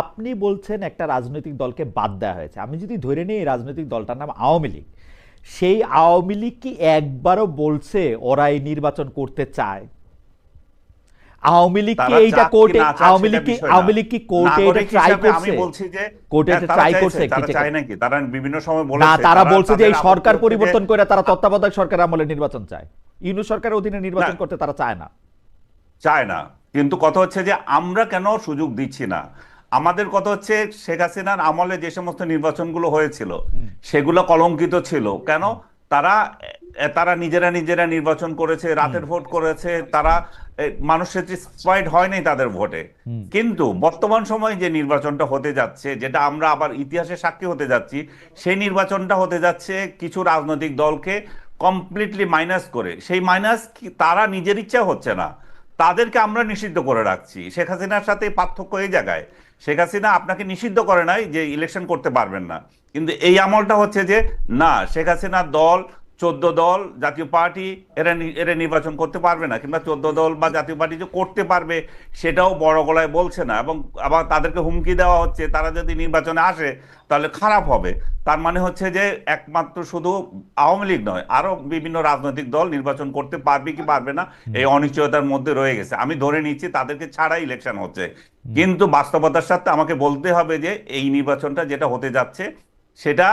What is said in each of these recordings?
আপনি বলছেন একটা রাজনৈতিক দলকে বাদ দেওয়া হয়েছে। আমি যদি ধরে নিই এই রাজনৈতিক দলটার নাম আওয়ামী লীগ, সেই আওয়ামী লীগ কি একবারও বলছে ওরা এই নির্বাচন করতে চায়? আওয়ামী লীগ কি তারা এইটা চাক কি কোর্টে, না চাক সেটা বিষয় না। আওয়ামী লীগ কি কোর্টে এটা নাগরিক ট্রাই হিসাবে আমি করছে? বলছি যে কোর্টে হ্যাঁ, এটা তারা ট্রাই চাইছে, করছে তারা কিছু? চায় নাকি, তারা বিভিন্ন সময় না, বলেছে, তারা তারা বলছে যে তাদের এই আপত্তি সরকার হচ্ছে যে পরিবর্তন করে তারা তত্ত্বাবধায়ক সরকার আমলে নির্বাচন চায়। ইউনূস সরকারের অধীনে না, নির্বাচন করতে তারা চায় না। চায় না। কিন্তু কথা হচ্ছে যে আমরা কেন সুযোগ দিচ্ছি না। আমাদের কথা হচ্ছে শেখ হাসিনার আমলে যে সমস্ত নির্বাচনগুলো হয়েছিল হুম, সেগুলো কলঙ্কিত ছিল কেন? হুম, তারা তারা নিজেরা নিজেরা নির্বাচন করেছে, হুম, রাতের ভোট করেছে, তারা মানুষ স্যাটিসফাইড হয়নি তাদের ভোটে। হুম, কিন্তু বর্তমান সময়ে যে নির্বাচনটা হতে যাচ্ছে, যেটা আমরা আবার ইতিহাসে সাক্ষী হতে যাচ্ছি, সেই নির্বাচনটা হতে যাচ্ছে কিছু রাজনৈতিক দলকে কমপ্লিটলি মাইনাস করে। সেই মাইনাস তারা নিজের ইচ্ছা হচ্ছে না, তাদেরকে আমরা নিষিদ্ধ করে রাখছি। শেখ হাসিনার সাথে পার্থক্য এই জায়গায়, শেখ হাসিনা আপনাকে নিষিদ্ধ করে নাই যে ইলেকশন করতে পারবেন না, কিন্তু এই আমলটা হচ্ছে যে না, শেখ হাসিনার দল, 14 দল জাতীয় পার্টি, এরা নির্বাচন করতে পারবে না, কিংবা 14 দল বা জাতীয় পার্টি যে করতে পারবে সেটাও বড় গলায় বলছে না। এবং আবার তাদেরকে হুমকি দেওয়া হচ্ছে তারা যদি নির্বাচনে আসে তাহলে খারাপ হবে। তার মানে হচ্ছে যে একমাত্র শুধু আওয়ামী লীগ নয়, আরো বিভিন্ন রাজনৈতিক দল নির্বাচন করতে পারবে কি পারবে না হুম, এই অনিশ্চয়তার মধ্যে রয়ে গেছে। আমি ধরে নিচ্ছি তাদেরকে ছাড়াই ইলেকশন হচ্ছে, হুম, কিন্তু বাস্তবতার সাথে আমাকে বলতে হবে যে এই নির্বাচনটা যেটা হতে যাচ্ছে সেটা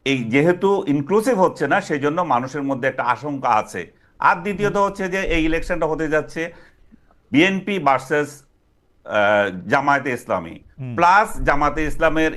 এই যেহেতু ইনক্লুসিভ হচ্ছে না, সেই জন্য মানুষের মধ্যে একটা আশঙ্কা আছে। আর হুম, দ্বিতীয়ত হচ্ছে যে এই ইলেকশনটা হতে যাচ্ছে বিএনপি ভার্সেস জামায়াতে ইসলামী, হুম, প্লাস জামায়াতে ইসলামের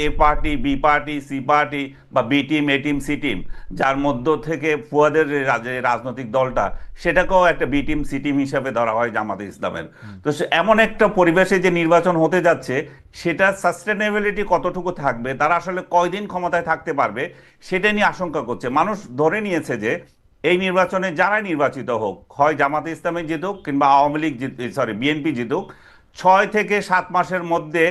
A party, B party, C party, বা B team, A team, C team, যার মধ্য থেকে ফুয়াদের যে রাজনৈতিক দলটা, সেটাকেও একটা বি টিম, সি টিম হিসাবে ধরা হয় জামাতে ইসলামের। হুম। তো এমন একটা পরিবেশে যে নির্বাচন হতে যাচ্ছে, সেটা সাস্টেনেবিলিটি কতটুকু থাকবে, তারা আসলে কয়দিন ক্ষমতায় থাকতে পারবে, সেটা নিয়ে আশঙ্কা করছে মানুষ। ধরে নিয়েছে যে এই নির্বাচনে যারা নির্বাচিত হোক, হয় জামাতে ইসলামী জিতুক কিংবা আওয়ামী লীগ, সরি বিএনপি জিতুক, 6 থেকে 7 মাসের মধ্যে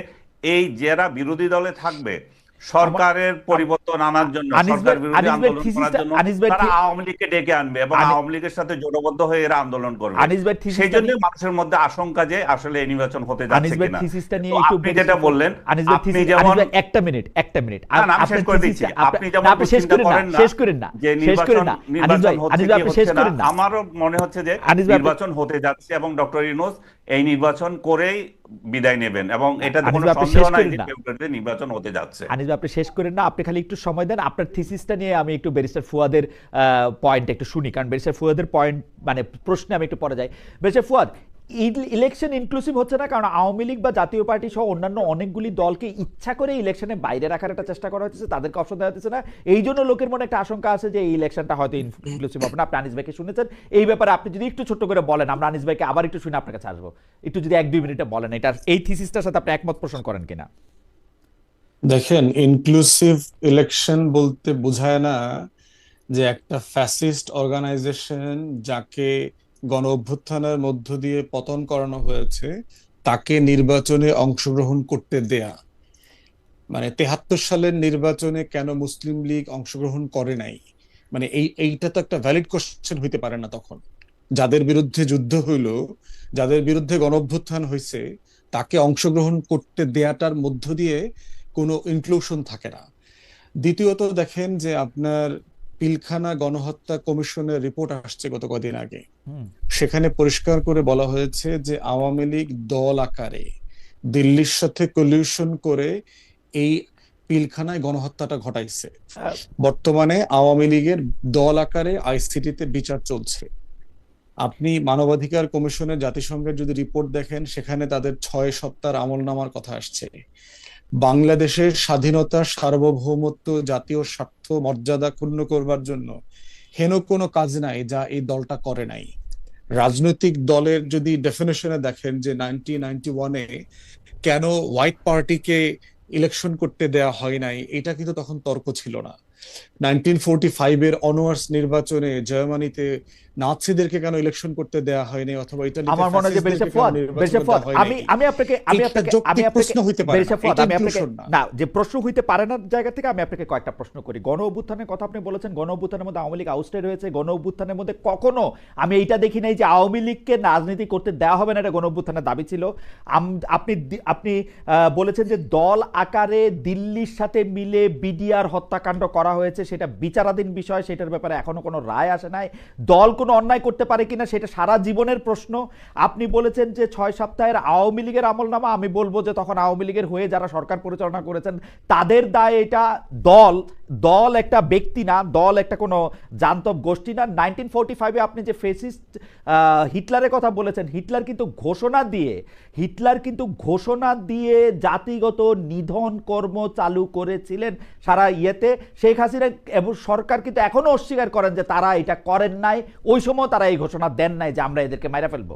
এই যারা বিরোধী দলে থাকবে, আমার সরকারের আম- পরিবর্তন আনার জন্য, আনিস ভাই, সরকার বিরোধী আনিস ভাই আন্দোলন করার থিসিসটা, জন্য আনিস ভাই তারা আওয়ামী লীগকে ডেকে আনবে এবং আনি- আওয়ামী লীগের সাথে জোটবদ্ধ হয়ে এরা আন্দোলন করবে। আনিস ভাই সেই থিসিসটা জন্য নিয়ে, মানুষের মধ্যে আশঙ্কা যে আসলে এই নির্বাচন হতে আনিস যাচ্ছে ভাই কিনা। থিসিসটা তো নিয়ে একটু আপনি যেটা ব্যারিস্টার ফুয়াদ, বললেন, আনিস ভাই আপনি থিসিস, আনিস যেমন, ভাই একটা মিনিট, একটা মিনিট, না না, আমি আপনার শেষ করে দিচ্ছি, থিসিসটা আপনি না, যেমন আপনি শেষ দুশ্চিন্তা করেন না, করেন না শেষ করেন না, যে শেষ করেন নির্বাচন না, আনিস নির্বাচন ভাই, হচ্ছে আনিস ভাই কি আপনি শেষ হচ্ছে না, করেন না, আমারও মনে হচ্ছে যে আনিস ভাই আপনি, নির্বাচন হতে যাচ্ছে এবং ডক্টর ইউনূস এই নির্বাচন করেই বিদায় নেবেন, এবং এটাতে আনিস কোনো ভাই আপনি সন্দেহ শেষ নাই করেন যে না, ফেব্রুয়ারিতে নির্বাচন হতে যাচ্ছে। আনিস ভাই আপনি শেষ করেন না, আপনি খালি একটু সময় দেন। আপনার থিসিসটা নিয়ে আমি একটু ব্যারিস্টার ফুয়াদের পয়েন্ট একটু শুনি, কারণ ব্যারিস্টার ফুয়াদের পয়েন্ট মানে প্রশ্নে আমি একটু পরে যাই। ব্যারিস্টার ফুয়াদ, ইলেকশন ইনক্লুসিভ হচ্ছে না কারণ আওয়ামী লীগ বা জাতীয় পার্টি সহ অন্যান্য অনেকগুলি দলকে ইচ্ছা করে ইলেকশনে বাইরে রাখার একটা চেষ্টা করা হচ্ছে, তাদেরকে অপশন দেওয়া হচ্ছে না। এই জন্য লোকের মনে একটা আশঙ্কা আছে যে এই ইলেকশনটা হয়তো ইনক্লুসিভ হবে না। আপনি আনিস ভাইকে শুনেছেন, এই ব্যাপারে আপনি যদি একটু ছোট্ট করে বলেন, আমরা আনিস ভাইকে আবার একটু শুনে আপনার কাছে আসবো, একটু যদি 1-2 মিনিটে বলেন এটা, এই থিসিসটার সাথে আপনি একমত পোষণ করেন কিনা। দেখেন, ইনক্লুসিভ ইলেকশন বলতে বোঝায় না যে একটা ফ্যাসিস্ট অর্গানাইজেশন যাকে গণ অভ্যুত্থানের মধ্য দিয়ে পতন করানো হয়েছে তাকে নির্বাচনে অংশগ্রহণ করতে দেয়া। মানে 73 সালের নির্বাচনে কেন মুসলিম লীগ অংশগ্রহণ করে নাই, মানে এইটা তো একটা ভ্যালিড কোশ্চেন হইতে পারে না তখন। যাদের বিরুদ্ধে যুদ্ধ হইলো, যাদের বিরুদ্ধে গণ অভ্যুত্থান হয়েছে, তাকে অংশগ্রহণ করতে দেয়াটার মধ্য দিয়ে কোনো ইনক্লুশন থাকে না। দ্বিতীয়ত দেখেন যে আপনার পিলখানা গণহত্যা কমিশনের রিপোর্ট আসছে গত কদিন আগে। হুম, সেখানে পরিষ্কার করে বলা হয়েছে যে আওয়ামী লীগ দল আকারে দিল্লির সাথে কলিউশন করে এই পিলখানায় গণহত্যাটা ঘটাইছে। আহ, বর্তমানে আওয়ামী লীগের দল আকারে আইসিটিতে বিচার চলছে। আপনি মানবাধিকার কমিশনের, জাতিসংঘের যদি রিপোর্ট দেখেন, সেখানে তাদের 6 সপ্তাহের আমলনামার কথা আসছে। বাংলাদেশের স্বাধীনতা, সার্বভৌমত্ব, জাতীয় স্বার্থ, মর্যাদা ক্ষুণ্ণ করবার জন্য হেন কোনো কাজ নাই যা এই দলটা করে নাই। রাজনৈতিক দলের যদি ডেফিনেশনে দেখেন যে 1991-এ কেন হোয়াইট পার্টিকে ইলেকশন করতে দেয়া হয় নাই, এটা কিন্তু তখন তর্ক ছিল না। 1945-এর অনওয়ার্স নির্বাচনে জার্মানিতে নাৎসিদেরকে কেন ইলেকশন করতে দেয়া হয়নি, অথবা ইতালিতে আমার মনে হয় যে ফ্যাসিস্টদেরকে বেরিসা কেন ফুয়াদ, নির্বাচনে বেরিসা ফুয়াদ, দেওয়া আমি হয়নি? আমি আপনাকে আমি এটা আপনাকে আমি যৌক্তিক আপনাকে প্রশ্ন হইতে পারে না, বেরিসা ফুয়াদ, এটা আমি আপনাকে ইনক্লুশন না। না, যে প্রশ্ন হইতে পারে না জায়গা থেকে আমি আপনাকে কয়েকটা প্রশ্ন করি। গণ অভ্যুত্থানের কথা আপনি বলেছেন, গণ অভ্যুত্থানের মধ্যে আওয়ামী লীগ আউটস্টেড হয়েছে। গণ অভ্যুত্থানের মধ্যে কখনো আমি এইটা দেখি নাই যে আওয়ামী লীগকে রাজনীতি করতে দেওয়া হবে না, এটা গণ অভ্যুত্থানের দাবি ছিল। আপনি আপনি বলেছেন যে দল আকারে দিল্লির সাথে মিলে বিডিআর হত্যাকাণ্ড করা হয়েছে, সেটা বিচারাধীন বিষয়, সেটার ব্যাপারে এখনো কোনো রায় আসে নাই। দল কোনো অন্যায় করতে পারে কিনা সেটা সারা জীবনের প্রশ্ন। আপনি বলেছেন যে 6 সপ্তাহের আওয়ামী লীগের আমলনামা, আমি বলবো যে তখন আওয়ামী লীগের হয়ে যারা সরকার পরিচালনা করেছেন তাদের দায় এটা। দল দল একটা ব্যক্তি না, দল একটা কোনো জান্তব গোষ্ঠী না। 1945-এ আপনি যে ফেসিস্ট হিটলারের কথা বলেছেন, হিটলার কিন্তু ঘোষণা দিয়ে জাতিগত নিধন কর্ম চালু করেছিলেন সারা ইয়েতে। শেখ হাসিনা এবং সরকার কিন্তু এখনো অস্বীকার করেন যে তারা এটা করেন নাই, ওই সময় তারা এই ঘোষণা দেন নাই যে আমরা এদেরকে মাইরা ফেলবো।